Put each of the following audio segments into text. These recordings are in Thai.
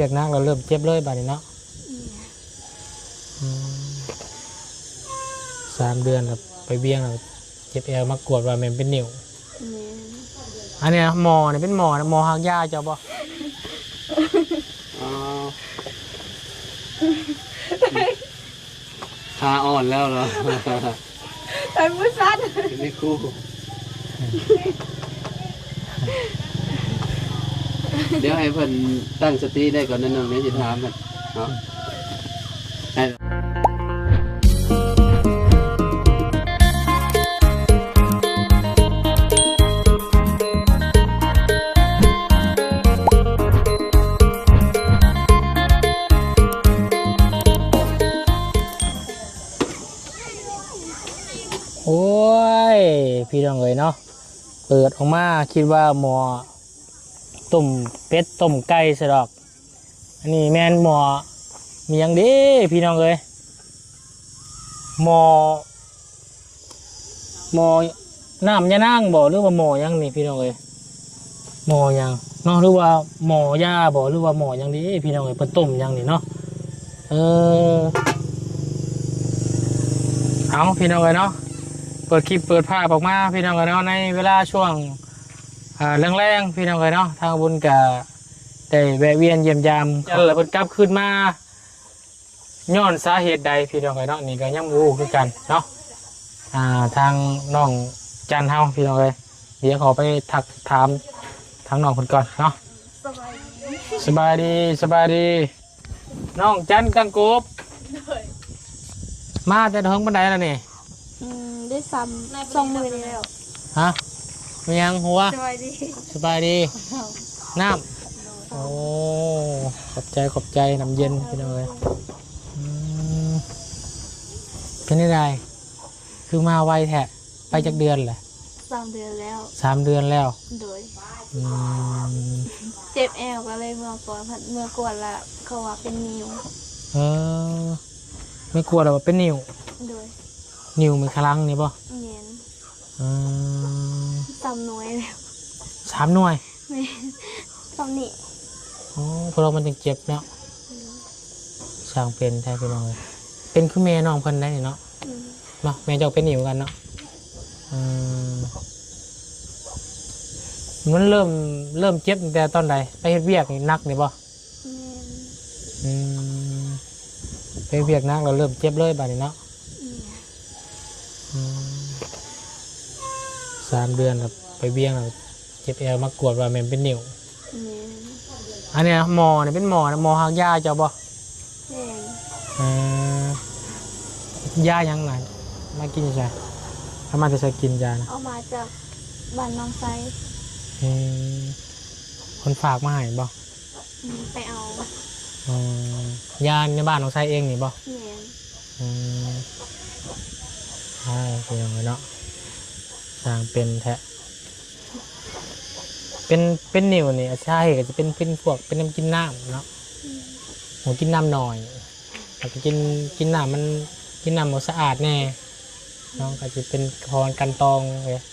เวียกนักเราเริ่มเจ็บเลยบาดนี้เนาะ3 เดือนแล้วไปเบี้ยงแล้วเจ็บแอวมากวดว่ามันเป็นนิ่วอันนี้หมอเนี่ยเป็นหมอนะหมอหักยาเจ้าบ่ขาอ่อนแล้วเหรอแต่มือสั่นนี่คู่เดี๋ยวให้เพิ่นตั้งสติได้ก่อนนั่นน้องเนี่ยจะถามกันเนาะโอ้ยพี่น้องเอ๋ยเนาะเปิดออกมาคิดว่าหมอต้มเป็ดต้มไก่สะดอกอันนี้แม่นหมอมีอย่างดีพี่น้องเอ๋ยหมอน้ำยานั่งบ่หรือว่าหมอยังนี่พี่น้องเอ๋ยหมอยังเนาะหรือว่าหมอยาบ่หรือว่าหมอยังดีพี่น้องเอ๋ยเปิดต้มยังนี่เนาะเอาพี่น้องเอ๋ยเนาะเปิดคลิปเปิดภาพออกมาพี่น้องเอ๋ยเนาะในเวลาช่วงแรงๆพี่น้องเอ๋ยเนาะทางบุญกับได้แวะเวียนเยี่ยมยามแล้วเพิ่นกลับขึ้นมาย้อนสาเหตุใดพี่น้องเอ๋ยเนาะนี่ก็ยังบ่รู้คือกันเนาะทางน้องจันเฮาพี่น้องเอ๋ยเดี๋ยวขอไปทักถามทางน้องเพิ่นก่อนเนาะสบายดีน้องจันกังกบมาแต่ท้องบันไดแล้วนี่ได้ซ้ำ2 มือนี่แล้วฮะมียังหัวสบายดีน้ำโอ้ขอบใจน้ำเย็นพี่น้องเอ๋ยเป็นยังไงคือมาไวแท้ไปจากเดือนแหละ3 เดือนแล้ว3 เดือนแล้วโดยเจ็บแอวก็เลยเมื่อก่อนละเขาว่าเป็นนิ้วไม่กลัวหรอกว่าเป็นนิ้วโดยนิ้วมันคลังนี่ป่ะเนียน3 หน่วยแล้ว3 หน่วยไม่3นี่พวกเรามันจึงเจ็บเนาะช่างเป็นแท้พี่น้องเลยเป็นคือแม่น้องเพิ่นได้เนาะเนาะแม่เจ้าเป็นนิ้วกันเนาะมันเริ่มเจ็บตั้งแต่ตอนใดไปเฮ็ดเวียกนี่นักนี่ป่ะไปเวียกนักเราเริ่มเจ็บเลยบาดนี้เนาะ3 เดือนครับไปเบี้ยงแล้วเจ็บแอวมากวดว่ามันเป็นนิ่วอันนี้หมอเนี่ยเป็นหมอนะหมอหักยาเจ้าบ่ยายังไงมากินใช่ถ้ามาจะใช้กินยานะเอามาจากบ้านน้องไซคนฝากมาให้บ่ไปเอายาในบ้านน้องไซเองนี่บ่ใช่เป็นยังไงเนาะสร้างเป็นแท้เป็นนิ่วนี่ใช่ก็จะเป็นพวกเป็นน้ำกินน้ำเนาะหัวกินน้ำหน่อยแต่ก็กินน้ำมันกินน้ำมันสะอาดแน่น้องก็จะเป็นพรกันตองเลย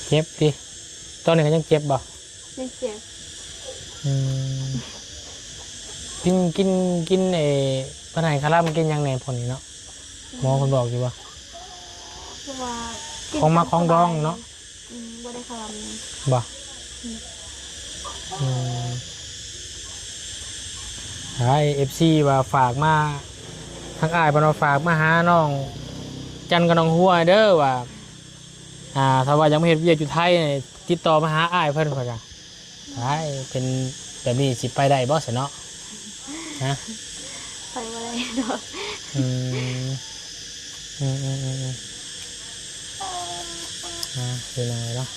เจ็บดิตอนนี้ก็ยังเจ็บบ่ยังเจ็บกินปะไหนคาร่ามันกินยังไงผลนี้เนาะหมอคนบอกอยู่ว่าของมาของดองเนาะบ่ได้คาร่าบ่ไอ้FC ว่าฝากมาทางอ้ายเพิ่นว่าฝากมาหาน้องจันกับน้องหัวเด้อว่าถ้าว่ายังไม่เฮ็ดเวียกอยู่ไทยติดต่อมาหาอ้ายเพิ่นว่าจ้ะได้เป็นแบบนี้สิไปได้บ่ซะเนาะฮะไปบ่ได้ดอกคือไงเนาะ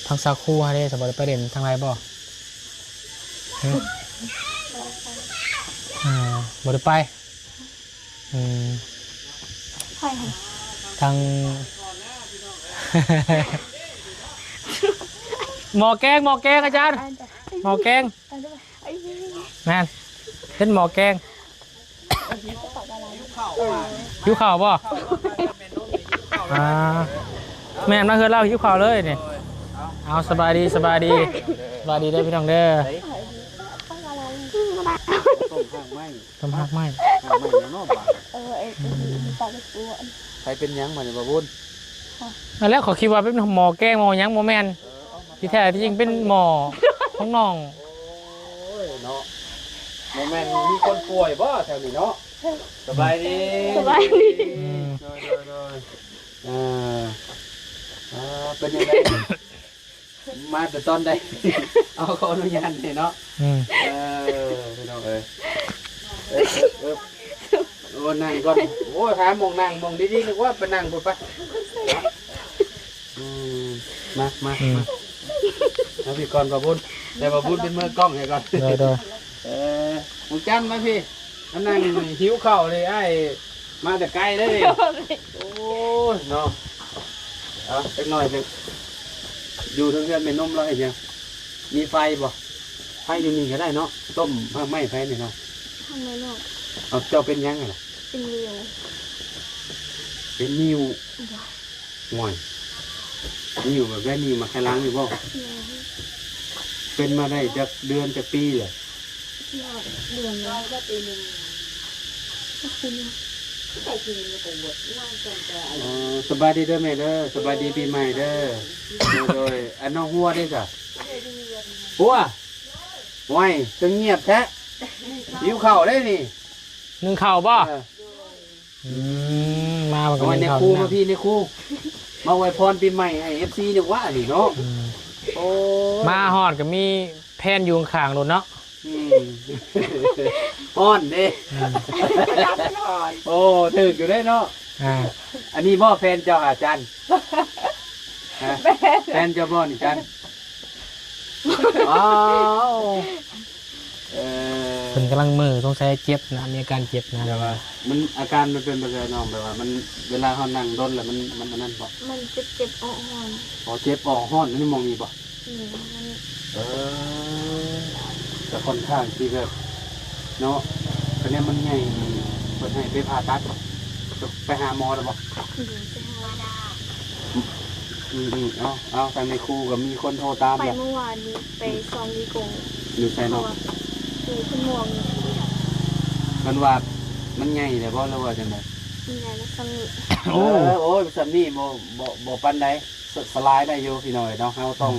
ทางซาคูฮะเด้สบายไปเด่นทางไรบ่บ่ได้ไปทางหมอแกงอาจารย์หมอแกงแม่นเป็นหมอแกงหิวข่าวป่ะแม่นมาเฮือเล่าหิวข่าวเลยเนี่ย เอาสบายดีสบายดีสบายดีได้อพี่น้องเด้อ ต้มข้างไม้ ต้มฮักไหม ข้างไม้เนาะบาด ไอ้ปากตัว ใครเป็นหยังมาเนี่ยบ่บุญ นั่นแหล้วขอคิดว่าเป็นหมอแกล้งหมอหยังหมอแมนที่แท้ที่จริงเป็นหมอของน้อง โอ้ยเนาะบ่แม่นมีคนป่วยบ่แถวนี้เนาะสบายดี สบายดี โดยเป็นยังไงมาแต่ตอนใดเอาขออนุญาตนี่เนาะ อืม พี่น้องเอ้ยโอ้นั่งก่อนโอ้ถามมองนั่งมองดีๆนึกว่าไปนั่งพุ่นไปมาแล้วพี่ก่อนประบุญแต่ประบุญเป็นมือกล้องให้ก่อน เด้อเด้อ มึงจันมาพี่มานั่งหิวข้าวเลยไอ้มาแต่ไกลเลยโอ้ยเนาะเอาเล็กน้อยเล็กอยู่ทั้งเพื่อนเป็นนมแล้วไอ้ยังมีไฟบ่ไฟอยู่นี่ก็ได้เนาะต้มไม่ไฟนี่เนาะ ทำไมเนาะ เอาเจ้าเป็นยังไงล่ะ เป็นเรียว เป็นนิ้วห่วยนิ้วแบบได้นิ้วมาแค่ล้างนี่บ่เป็นมาได้จากเดือนจากปีเลย เดือนแล้วก็ปีนึงก็คือ สบายดีเด้อแม่เด้อสบายดีปีใหม่เด้อโดยอันน้องหัวได้จ้ะหัวห่วยจะเงียบแท้หิวข้าวได้นี่ นึ่งข้าวบ่ เออ มามันก็ เอาไว้ นึ่ง ใน ข้าว ครูมาพี่ในครูมาไว้พรปีใหม่ให้ FC เนี่ยว่านี่เนาะ อืม โอ้ย มาฮอดก็มีแพนอยู่ข้างๆรถเนาะ อืมอ้อนเด้โอ้ถึกอยู่ได้เนาะ อ่า อันนี้บ่แฟนเจ้าอาจารย์ฮะแฟนเจ้าบ่นี่จันอ้าวเออ เพิ่นกำลังมือสงสัยเจ็บนะมีอาการเจ็บนะ แต่ว่ามันอาการมันเป็นแบบน้องแบบว่ามันเวลาเขานั่งรถแล้วมันอันนั้นบ่ มันเจ็บอ่อน พอเจ็บออกห้อนนี่มองนี่บ่ นี่มัน เออแต่ค่อนข้างที่แบบเนาะคะแนนมันใหญ่เพิ่นให้ไปผ่าตัดบ่ไปหาหมอแล้วบ่ อยู่จะหาดา เอาทางในครูก็มีคนโทรตาม ไป แหละ เมื่อวานนี้ไปซองดีกง อยู่ใส่ เพ เนาะ ราะว่าคือคุณมวง มันว่ามันใหญ่เลยบ่แล้วว่าจังได๋ มีไงนะสมิ โอ้ยสำนี่บ่ปานใดสลายได้อยู่พี่น้อยเนาะเฮาต้อง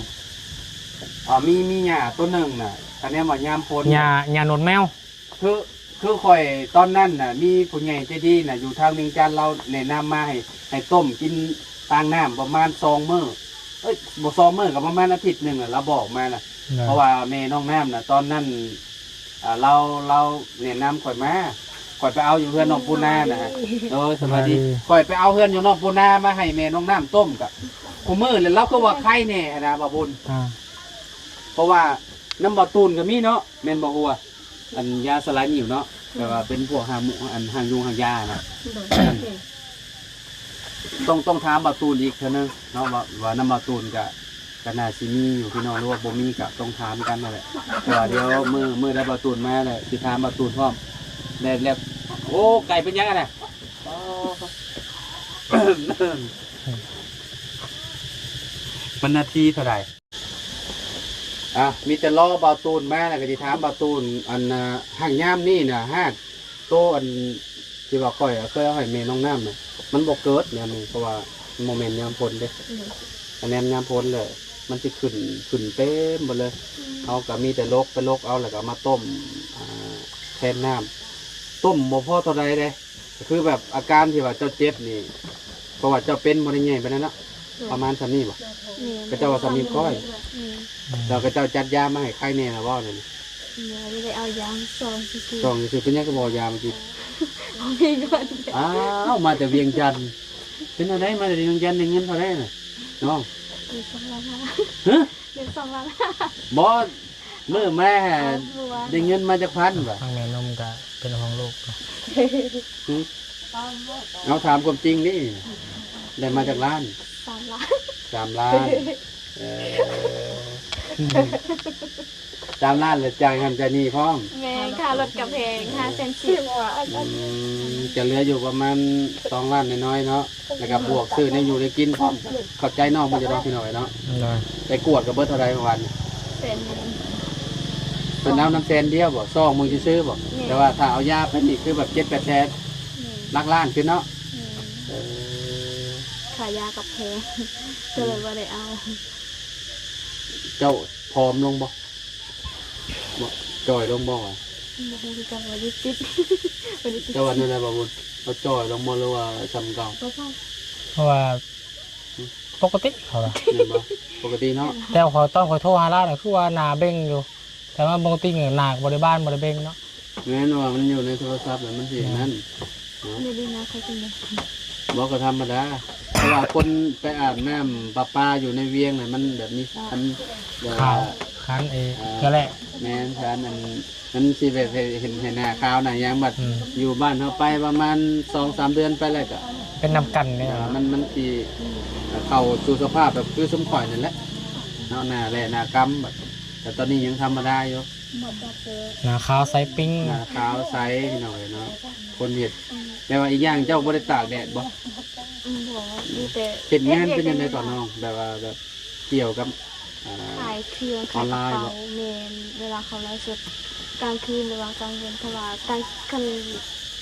มีหญ้าต้นหนึงน่ะคะแนนว่ายามฝน ยาหนวดแมว คือข่อยตอนนั้นน่ะมีผู้ใหญ่ใจดีน่ะอยู่ทางเมืองจันทน์เราแนะนำมาให้ต้มกินตางน้ำประมาณ2มื้อบ่2มื้อก็ประมาณอาทิตย์หนึงน่ะเราบอกมาน่ะเพราะว่าแม่น้องน้ำน่ะตอนนั้นเราแนะนำข่อยมาข่อยไปเอาอยู่เฮือนน้องปูนาน่ะฮะสวัสดีข่อยไปเอาเฮือนอยู่น้องปูนามาให้แม่น้องน้ำต้มกับคุมื้อแล้วเราก็ว่าไข่แน่นะบ่บุญ อ่า เพราะว่าน้ำบ่ตูนก็มีเนาะแม่นบ่ฮู้ว่าอันยาสลายนิ่วเนาะแต่ว่าเป็นพวกหาหมูอันหางยุงหางยานะต้องถามบ่ตูนอีกเทื่อนึงเนาะว่าน้ำบ่ตูนก็น่าสิมีอยู่พี่น้องหรือว่าบ่มีก็ต้องถามกันนั่นแหละแต่ว่าเดี๋ยวมื้อได้บ่ตูนมาแล้วสิถามบ่ตูนพร้อมแล้วโอ้ไก่เป็นยังไงน่ะมันนาทีเท่าไหร่มีแต่ล้อบาตูนมาแล้วก็สิถามบาตูนอันห่างย่ามนี่น่ะฮะโตอันที่ว่าก้อยเคยเอาให้แม่น้องน้ำน่ะมันบ่เกิดเนี่ยนี่เพราะว่าโมเมนต์ยามพ้นเด้อันนี้ยามพ้นเลยมันสิขึ้นเต็มหมดเลยเอาก็มีแต่ไปลกเอาแล้วก็มาต้มแทนน้ำต้มบ่พอเท่าใดเด้คือแบบอาการที่ว่าเจ้าเจ็บนี่เพราะว่าเจ้าเป็นบ่ได้ใหญ่ปานนั้นเนาะประมาณซำนี้บ่ ก็เจ้าว่าสามีก้อย เราก็เจ้าจัดยามาให้ใครแน่นะว่าเนี่ย ไม่ได้เอายางซองซื้อ ซองคือเป็นยังก็บอกยาเมื่อกี้ เอาพี่ก่อน อ้าวมาแต่เวียงจันทน์เป็นอะไรมาแต่เวียงจันทน์ได้เงินเท่าไหร่น่ะน้อง เดือน2 ล้าน ฮะ เดือน2 ล้าน บอสเมื่อแม่ได้เงินมาจากพันบ่ ทางแม่นมก็เป็นของลูก เอาถามความจริงนี่ได้มาจากร้าน 3 ล้าน 3 ล้าน ตามร้านเลยจ่ายหันจ่ายนี่พร้อม แม่ค่ารถกับแพง510,000 จะเหลืออยู่ประมาณ2 ล้านน้อยๆเนาะแล้วก็บวกซื้อในอยู่ในกินพร้อมเข้าใจน้องมันจะร้องพี่หน่อยเนาะ เลย ไปกวดกับเบิร์เท่าไรประมาณ เป็น เป็นน้ำแซนเดียวบ่ซองมึงจะซื้อบ่แต่ว่าถ้าเอายาไปนี่คือแบบ7-8 แสนลักล้านขึ้นเนาะเออ ขายยากับแพงก็เลยว่าได้เอา เจ้าพร้อมลงบ่จ่อยลงบ่วะ บ่ฮู้คือกันว่าได้ติดบ่ได้ติด เจ้าวันนั้นนะบ่บุญเขาจ่อยลงบ่หรือว่าจำเก่า บ่พอ เพราะว่าปกติเขาล่ะ เห็นบ่ปกติเนาะ แต่ขอต้องขอโทษฮาร่าหน่อยคือว่าหนาเบ้งอยู่ แต่ว่าปกติเนี่ยหนักบริบ้านบริเบ้งเนาะ แม้นว่ามันอยู่ในโทรศัพท์แล้วมันสินั่น ไม่ได้นะเขาเป็นไง บ่ก็ธรรมดาเพราะว่าคนไปอาบน้ำประปาอยู่ในเวียงน่ะมันแบบนี้อันแบบ ขา ว่า วคันก็แหละ แม่นฉันมันสิแบบเห็นหน้าขาวหน้ายังบัด อืม อยู่บ้านเฮาไปประมาณ 2-3 เดือนไปแล้วก็ เป็นน้ำกันเนี่ย มันสิเข้าสู่สภาพแบบคือสมข่อยนั่นแหละเนาะหน้าแลหน้ากำแบบแต่ตอนนี้ยังธรรมดาอยู่ หนาขาวไซปิ้ง หน้าขาวใสพี่น้อยเนาะคนเฮ็ดแต่ว่าอีกอย่างเจ้าบ่ได้ตากแดดบ่ บอกมีแต่ เฮ็ดงานเป็นยังไงต่อน้องแบบว่าแบบเกี่ยวกับขายเครื่องขายกระเป๋าเมนเวลาเขาไลฟ์สดกลางคืนหรือว่ากลางวันเพราะว่ากลางคัน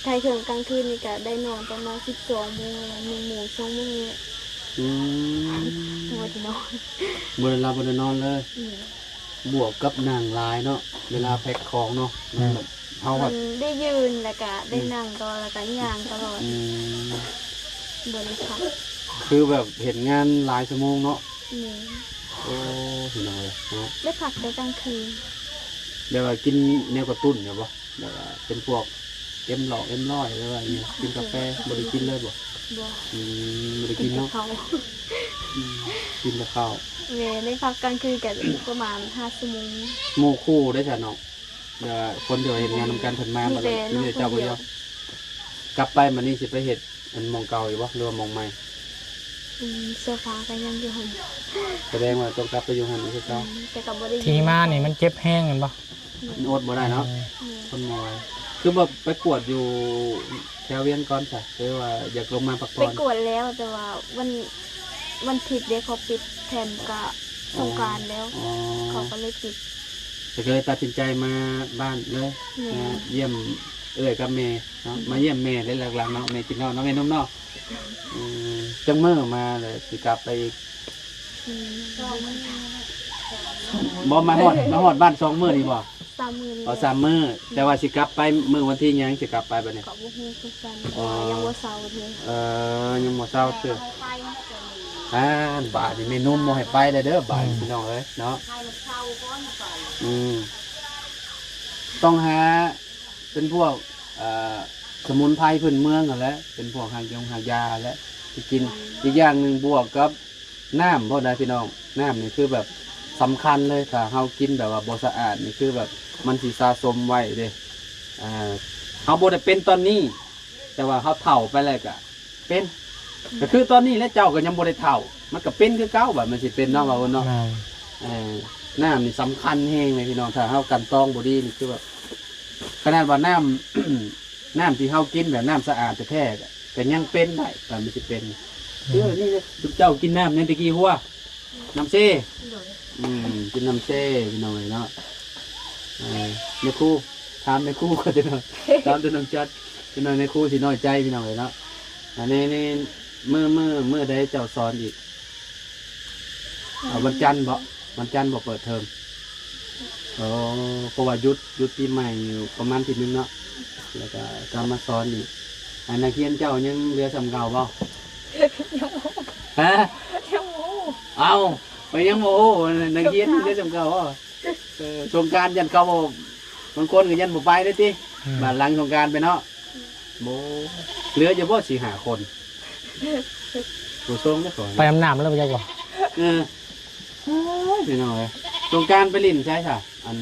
ขายเครื่องกลางคืนนี่ก็ได้นอนประมาณ12 โมง1 โมง 2 โมงเนี่ย อืม หัวที่นอน บ่ได้หลับบ่ได้นอนเลย อืม บวกกับหนังลายเนาะเวลาแพ็คของเนาะมันแบบเฮาแบ มั บ นได้ยืนแล้วก็ได้นั่งต่อแล้วก็ย่างตลอด อืม บริพัตร คือแบบเห็นงานหลายชั่วโมงเนาะ นี่ โอ้พี่น้อยเนาะ ได้พักได้กลางคืน เดี๋ยวว่ากินแนวกระตุ้นเนี่ยบ่เดี๋ยวว่าเป็นพวกเอ็มหลอกเอ็มร้อยหรือว่าอย่างเงี้ยกินกาแฟบ่ได้กินเลยบ่ บอก บ่ได้ กิ กิ น น กับ เนาะ เขา อืมกินแต่ข้าว เวได้พักกลางคืนกันประมาณ5 ชั่วโมง หมู่คู่ได้จ้ะน้องเดี๋ยวว่าคนเดียวเห็นงานนำกันเพิ่นมาบ่ได้มีแต่เจ้าผู้เดียวกลับไปมื้อนี้สิไปเฮ็ดอันหมองเก่าอยู่บ่หรือว่าหมองใหม่ โซฟาก็ยังอยู่หัน แสดงว่าต้องกลับไปอยู่หั่นคือเก่า แต่กับบริ ทีมานี่มันเจ็บแห้งกันปะ อดบ่ได้เนาะ คนมวยคือแบบไปกวดอยู่แถวเวียนก่อนจ้ะหรือว่าอยากลงมาพัก ไป ผ่อน กวดแล้วแต่ว่าวันผิดเด็กเขาปิดแทนกับสงกรารแล้ว อ๋อ เขาก็เลยปิด แต่ก็เลยตัดสินใจมาบ้านเลย เนี่ย มาเยี่ยมกับเมย์เนาะมาเยี่ยมเมย์เลยหลักๆเนาะเมย์กินข้าวเนาะเมย์นุ่มเนาะจังเมื่อมาเลยสิกลับไปอีก อืม บ่มาฮอดบ้าน2 มื้อนี่บ่ 30,000 เอา3 มื้อแต่ว่าสิกลับไปมื้อวันที่หยังสิกลับไปบัดนี้ กับบุฮูคือกัน อ๋อ ยังบ่เศร้าเลย ยังบ่เช้าเตื้อบ้านนี่เมนุ่มบ่ให้ไปเลยเด้อบ้านพี่น้องเอ้ยเนาะ อืมต้องหาเป็นพวกสมุนไพรพื้นเมืองกันแหล้วเป็นพวกหายาและที่กินอีกอย่างหนึ่งบวกกับน้ำเพราะใดพี่น้องน้ำนี่คือแบบสำคัญเลยถ้าเฮากินแบบว่าบ่สะอาดนี่คือแบบมันสิสะสมไว้เด้เฮาบ่ได้เป็นตอนนี้ แต่ว่าเฮาเฒ่าไปแล้วก็เป็นก็คือตอนนี้แล้วเจ้าก็ยังบ่ได้เฒ่า มันก็เป็นคือเก่าแบบมันสิเป็นเนาะว่าเนาะ น้ำนี่สำคัญแห้งเลยพี่น้องถ้าเฮากันต้องบอดี้นี่คือแบบขนาดว่าน้ำ น้ำที่เฮากินแบบน้ำสะอาดแท้ๆก็ยังเป็นได้แต่ไม่สิเป็นนี่เลยทุกเจ้ากินน้ำในตะกี้หัวน้ำเซ่กินน้ำเซ่พี่น้องเนาะแม่ครูถามแม่ครูก็จะหน่อยตามตัวน้องจัดพี่น้องแม่ครูสิน้อยใจพี่น้องเลยเนาะอันนี้เมื่อใดเจ้าสอนอีกวันจันทร์บ่วันจันทร์บอกเปิดเทอมเพราะว่ายุดปีใหม่อยู่ประมาณทีนึงเนาะ แล้วก็กลับมาสอนอีกอันนักเรียนเจ้ายังเรือสำเก่าบ่ฮะเอาไปยังโมโหนักเรียนเรือสำเก่าบ่สงกรารยันเขาบ่บางคนก็ยันบ่ไปได้ติบ้านหลังสงกรารไปเนาะโบเหลือจะบ่4-5 คนตัวทรงได้ก่อน ไปอำนาจแล้วไปจักบ่ พี่น้อยสงกรารไปลิ้นใช่ค่ะอัน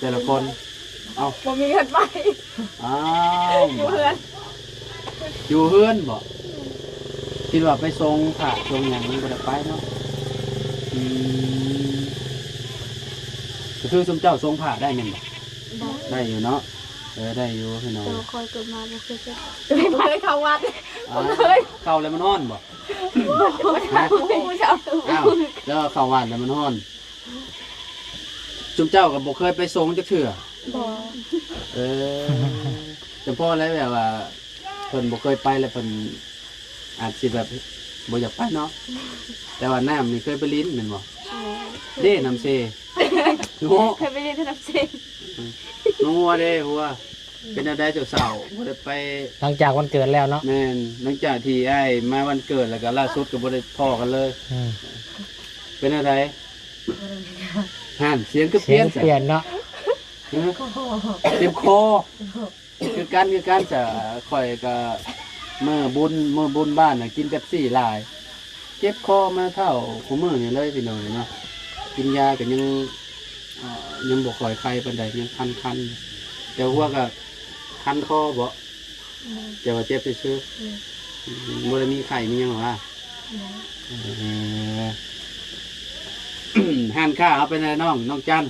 แต่ละคนเอา บ่มีเงินไป อ้าวอยู่เฮือนบ่คิดว่าไปทรงค่ะทรงอย่างนี้ก็ได้ไปเนาะ ก็คือสมเจ้าทรงผ้าได้แม่นบ่ ได้ ได้อยู่เนาะได้อยู่พี่น้อง แต่ว่าคอยเกิดมาบ่เคยเจอ ไม่เคยเข้าวัด เข้าแล้วมันฮ้อนบ่ฮะ ผู้ชาว อ้าวแล้วเข้าว่านแล้วมันฮ้อนสมเจ้าก็บ่เคยไปทรงจักเทื่อ บ่ เออแต่พ่อแล้วแบบว่าเพิ่นบ่เคยไปแล้วเพิ่นอาจสิแบบบ่อยากไปเนาะแต่ว่าน้ำนี่เคยไปลิ้นแม่นบ่เด้น้ำเซโง่ เคยไปเรียนที่นับเซน งัวเด้หัวเป็นอะไรเจ้าสาวบ่ได้ไป หลังจากวันเกิดแล้วเนาะ แม่นหลังจากที่ไอ้มาวันเกิดแล้วก็ล่าสุดก็บ่ได้พ้อกันเลย อืม เป็นอะไรห่านเสียงก็เป เสี ลี่ ย ย ง น เปลี่ยนเนาะ ฮะเจ็บคอคือกันจะข่อยก็เมื่อบุญบ้านน่ะกินเป๊ปซี่หลาย เจ็บคอมาเท่าคุมื้อนี่เลยพี่น้องเนาะกินยาก็ยังบ่ค่อยไข้ปานใดยังคันๆแต่ว่าก็คันคอบ่แต่ว่าเจ็บซื่อๆบ่ได้มีไข้มีหยังหรอวะห่านข้าเอาไปในน้องจัน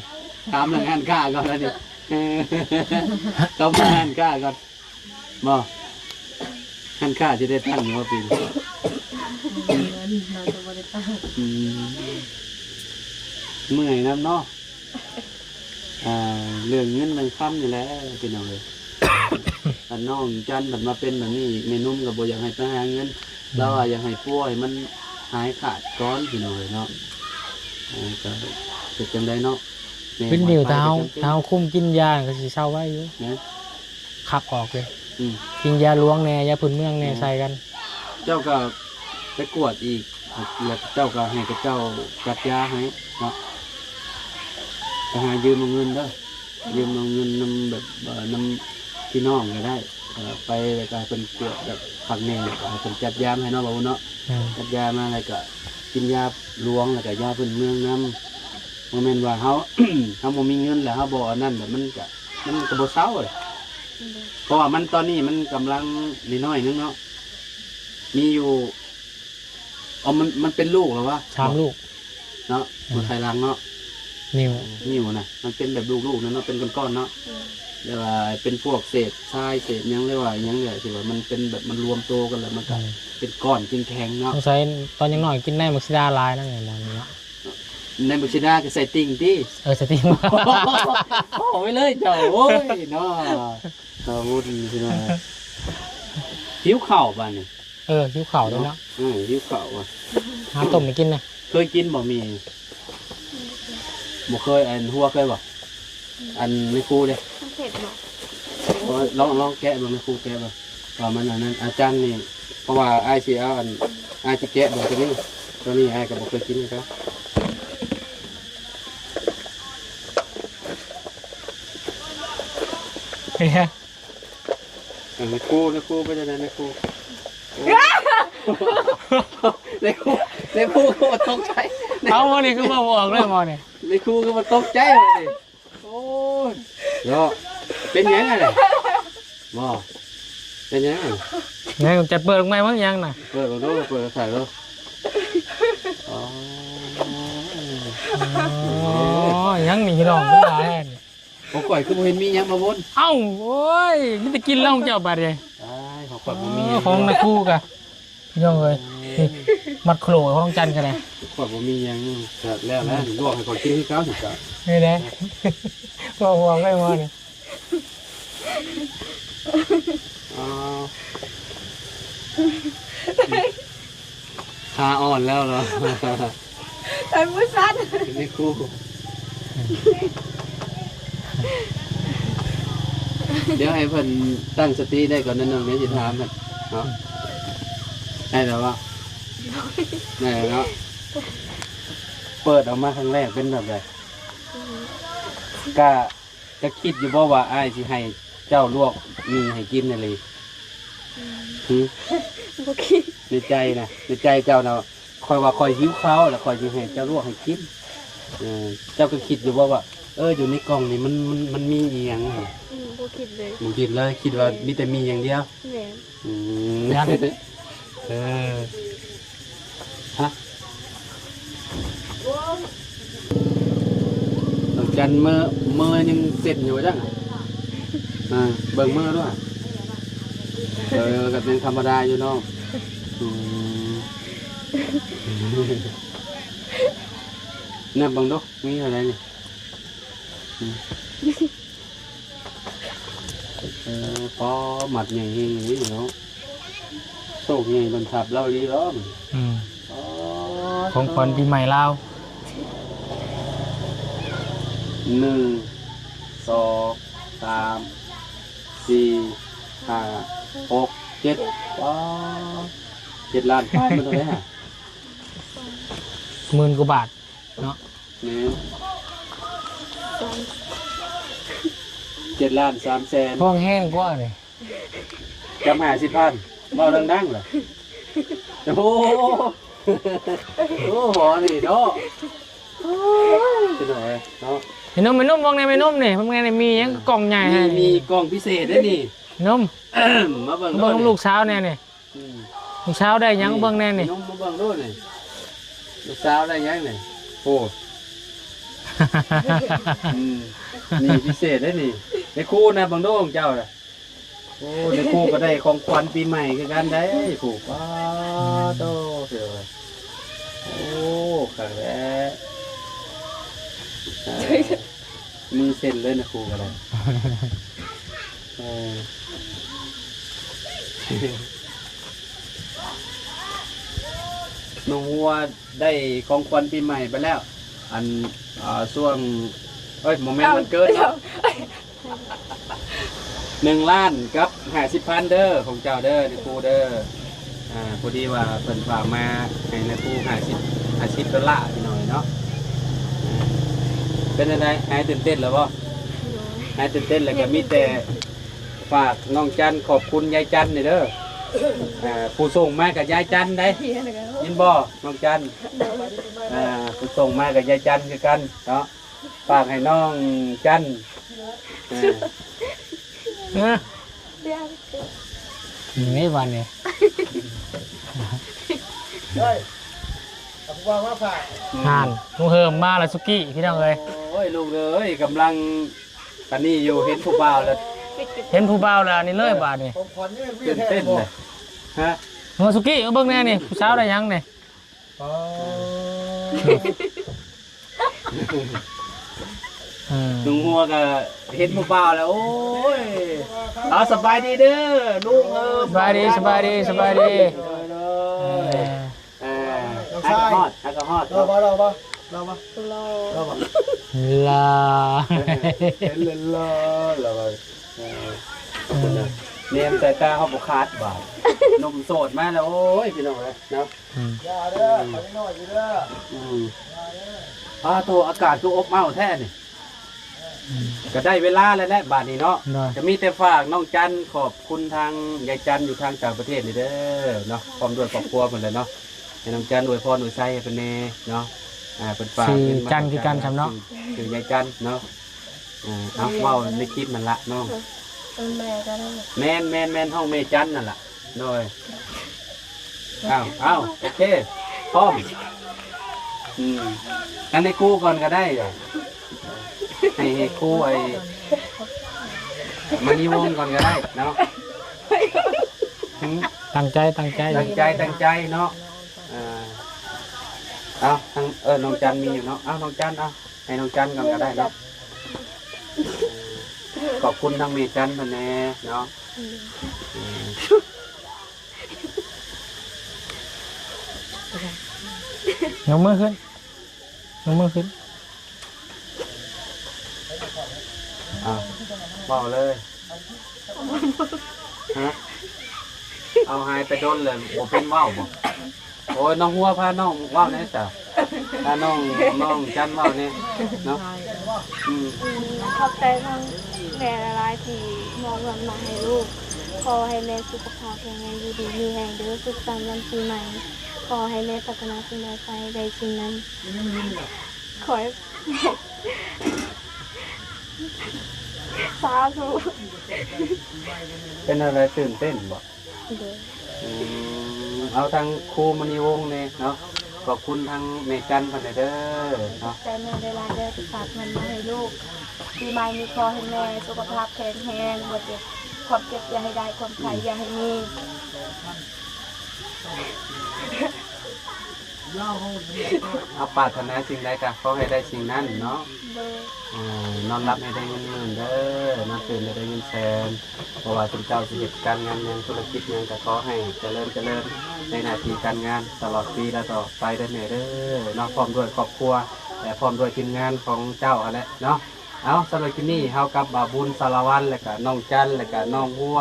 ถามเรื่องห่านข้าก่อนแล้วนี่ต้องมาห่านข้าก่อนบ่ห่านข้าจะได้ตั้งอยู่ว่าปีนี้เมื่อยน้ำเนาะเรื่องเงินเรื่องคำนี่แหละพี่น้องเลยอันน้องจันแบบมาเป็นแบบนี้เมนุ่มกับโบอยากให้ไปหาเงินเราอยากให้ป่วยมันหายขาดก้อนพี่น้องเลยเนาะก็เป็นจังได้เนาะ เป็นเดียวเท้าคุ้มกินยาก็สิเศร้าไว้อยู่ นะ ขับออกเลย อืม กินยาล้วงแน่ยาพื้นเมืองแน่ใส่กัน เจ้าก็ไปกวดอีกแล้วเจ้าก็ให้กับเจ้าจัดยาให้เนาะไปหายืมเอาเงินเด้อยืมเอาเงินนำแบบนำพี่น้องก็ได้ไปแล้วก็เป็นกวดแบบผักแน่ก็ให้เป็นจัดยามาให้เนาะบ่าวเนาะ อืม จัดยามาอะไรก็กินยาหลวงแล้วก็ยาพื้นเมืองนำโมเมนต์ว่าเขา เขาบ่มีเงินแล้วเขาบ่อันนั่นแบบมันก็บ่เศร้าเลยเพราะว่ามันตอนนี้มันกำลังน้อยๆนึงเนาะมีอยู่อ๋อมันเป็นลูกเหรอวะ ชามลูก เนาะมันไข่รังเนาะ นิ้ว นิ่วนะมันเป็นแบบลูกๆนะเนาะเป็นก้อนๆเนาะเรียกว่าเป็นพวกเศษทรายเศษหยังเรียกว่าหยังเนี่ยที่ว่ามันเป็นแบบมันรวมตัวกันแล้วมันก็เป็นก้อนกินแข็งเนาะ ต้องใช้ตอนยังน้อยกินได้มักซิดาลายนั่นไงมองเนาะ ในบุชินาก็ใส่ติ่งที่ สติมา โอ้ไปเลยเจ้าโอ้ยเนาะวุ่นพี่น้องหิวข้าวบ้านนี่ คิ้วเข่าด้วยเนาะ หิวข้าวอ่ะ หาต้มมากินนะ เคยกินบ่มีบ่เคยอันหัวเคยบ่อันไม่ครูเด้ มันเผ็ดเนาะ ลองแกะบ่ไม่ครูแกะบ่ว่ามันอันนั้นอาจารย์นี่เพราะว่าอ้ายสิเอาอันอ้ายสิแกะบ่ตัวนี้อ้ายก็บ่เคยกินนะครับ เนี่ย ในครูไปจะไหนในครูในครูก็มาตกใจ เอาโมนี่คือมาบอกเลยโมนี่ ในครูก็มาตกใจเลยโอ้ยเนาะเป็นยังไงเลยบ่เป็นยังไง ไงจะเปิดไหมมั้งยังน่ะ เปิดดูเปิดใส่ดูอ๋อ อ๋อยังหนีหลองขึ้นมาแน่น ผมก่อยคือเห็นมียังมาวน เอ้าโอ้ยนี่จะกินแล้วของเจ้าบาดเลย ของก่อยผมมี ของนักคู่กะพี่น้องเลยนี่มัดโขลของจันกันเลย ก่อยผมมียังแล้วลวกให้ก่อยกินที่เก้าสิบจ้ะ นี่นะบอกได้มาเนี่ย ขาอ่อนแล้วเหรอ ใส่มือสั้น ในครูเดี๋ยวให้เพิ่นตั้งสติได้ก่อนนั่นนึงเดี๋ยวจะถามมันเนาะได้แล้ววะได้แล้ว เปิดออกมาครั้งแรกเป็นแบบไรก็คิดอยู่บ่ว่าอ้ายสิให้เจ้าลวกมีให้กินอะไรหื บ่คิด ในใจนะในใจเจ้าเนาะคอยว่าคอยหิวข้าวแล้วคอยสิให้เจ้าลวกให้กินเจ้าก็คิดอยู่บ่ว่าอยู่ในกล่องนี่มันมีอีหยัง บ่คิดเลย มึงคิดเลยคิดว่ามีแต่มีอย่างเดียว แม่น อืมเออฮะน้อง จันมือยังเสร็จอยู่จังเบิ่งมือด้วยกับยังธรรมดาอยู่เนาะเนี่ยบังดูมีอะไรนี่พอหมัดใหญ่ๆนี่เนาะโศกใหญ่บรรทับเล่าดีล้อม ของขวัญปีใหม่ลาว 1 2 3 4 5 6 7ว้า7 ล้านป้ายมันตรงไหนฮะ 10,000 กว่าบาทเนาะ นี่7 ล้าน3 แสน ห้องแห้งกว่าเลย จำ50,000เบาดังๆเหรอโอ้โหโอ้โหนี่เนาะเป็นหน่อยเนาะ ไอ้นมมองในไม่นมนี่มันไงมียังกล่องใหญ่ให้ มีกล่องพิเศษด้วยนี่ นม มาเบิ่ง เบิ่งลูกสาวแน่นี่ลูกสาวได้ยังเบิ่งแน่นี่ น้องมาเบิ่งด้วยนี่ลูกสาวได้ยังนี่โอ้ นี่พิเศษได้นี่ในคู่นะเบิ่งด้วยของเจ้าน่ะโอ้ในคู่ก็ได้ของขวัญปีใหม่คือกันได้ผูกป้าโตเถอะโอ้ขังแล้วมือเซ็นเลยนะครูก็ได้หนูว่าได้ของขวัญปีใหม่ไปแล้ว อันช่วงโมเมนต์มันเกิดเนาะ1 ล้านกับ50,000เด้อของเจ้าเด้อในครูเด้อพอดีว่าเพิ่นฝากมาให้ในครู50 ดอลลาร์พี่น้อยเนาะเป็นยังไงหายตื่นเต้นแล้วบ่หายตื่นเต้นแล้วก็มีแต่ฝากน้องจันขอบคุณยายจันนี่เด้อผู้ส่งมากับยายจันได้ยินบ่น้องจันผู้ส่งมากับยายจันคือกันเนาะฝากให้น้องจันนี่วันนี้ ว่าว่าฝาก งานลุงเฮิมมาแล้วสุกี้พี่น้องเลย โอ้ยลูกเอ้ยกำลังตอนนี้อยู่เห็นผู้บ่าวแล้ว เห็นผู้บ่าวแล้วนี่เลยบาทนี่ ตื่นเต้นเลยฮะ เมื่อสุกี้เบิ่งแน่นี่ผู้สาวได้ยังนี่ลุงหัวก็เห็นผู้บ่าวแล้วโอ้ยเอาสบายดีเด้อลูกสบายดีสบายดีสบายดีฮักฮอดฮักฮอดเราบ่ลาเห็นเลยเราเนี่ยสายตาเขาบุคาดบาดนมโสดมาแล้วโอ้ยพี่น้องเลยนะยาเด้อไปหน่อยเด้อโตอากาศก็อบอ้าวแท้นี่ก็ได้เวลาแล้วแหละบาดนี้เนาะจะมีแต่ฝากน้องจันขอบคุณทางยายจันอยู่ทางต่างประเทศนี่เด้อเนาะพร้อมด้วยครอบครัวหมดเลยเนาะให้น้องจันอวยพรอวยไส้เป็นเน่เนาะเป็นฝากจันคือกันทำเนาะคือยายจันเนาะเอาเว้าในคลิปมันละเนาะแม่ก็ได้ แมนห้องเมจันนั่นแหละโดยอ้าวโอเคพร้อมกันให้คู่ก่อนก็ได้ให้คู่ไอ้มานิวงก่อนก็ได้เนาะตั้งใจเนาะเอาทั้งน้องจันมีอยู่เนาะเอาน้องจันเอาให้น้องจันก่อนก็ได้เนาะขอบคุณทางเมจันมาแน่เนาะยกมือขึ้นบอกเลยฮะเอาหายไปโดนเลยผมเป็นว่าวบ่โอ้ยน้องหัวพาน้องว่าวเนี่ยจ้ะพาน้องจันว่าวเนี่ยเนาะขอบใจทั้งแม่ละลายที่มองเงินมาให้ลูกขอให้แม่สุขภาพแข็งแรงดีมีแรงเด้อสุขสันต์วันปีใหม่ขอให้แม่ปรารถนาสิ่งใดไปได้สิ่งนั้นขอให้สาธุเป็นอะไรตื่นเต้นบ่เอาทางครูมณีวงศ์เนี่ยเนาะ ขอบคุณทั้งเมกันพันเด้อเนาะ ใจแม่เวลาเดินฝากเงินมาให้ลูกปีใหม่มีคอให้แม่สุขภาพแข็งแรงบ่เจ็บความเจ็บอย่าให้ได้ความไข้อย่าให้มี เอาปรารถนาสิ่งใดก็ขอให้ได้สิ่งนั้นเนาะ โดย นอนรับให้ได้เงินหมื่นเด้อนอนตื่นให้ได้เงินแสนเพราะว่าคุณเจ้าสิเหตุการงานยังธุรกิจยังก็ขอให้เจริญในหน้าที่การงานตลอดปีและต่อไปได้แม่เด้อเนาะพร้อมด้วยครอบครัวและพร้อมด้วยทีมงานของเจ้าอะไรเนาะเอาสำหรับที่นี่เฮากับบาบุญสารวัตรและก็น้องจันและก็น้องบัว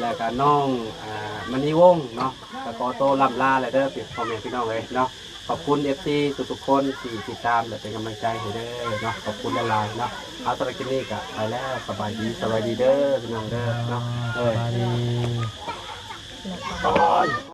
และก็น้องมณีวงศ์เนาะก็ขอโตวล่ำลาเลยเด้อพ่อแม่พี่น้องเลยเนาะขอบคุณ FC ทุกๆคนที่ติดตามและเป็นกำลังใจให้เด้อเนาะขอบคุณหลายๆเนาะเอาสำหรับที่นี่ก็ไปแล้วสบายดีเด้อพี่น้องเด้อเนาะ สบายดี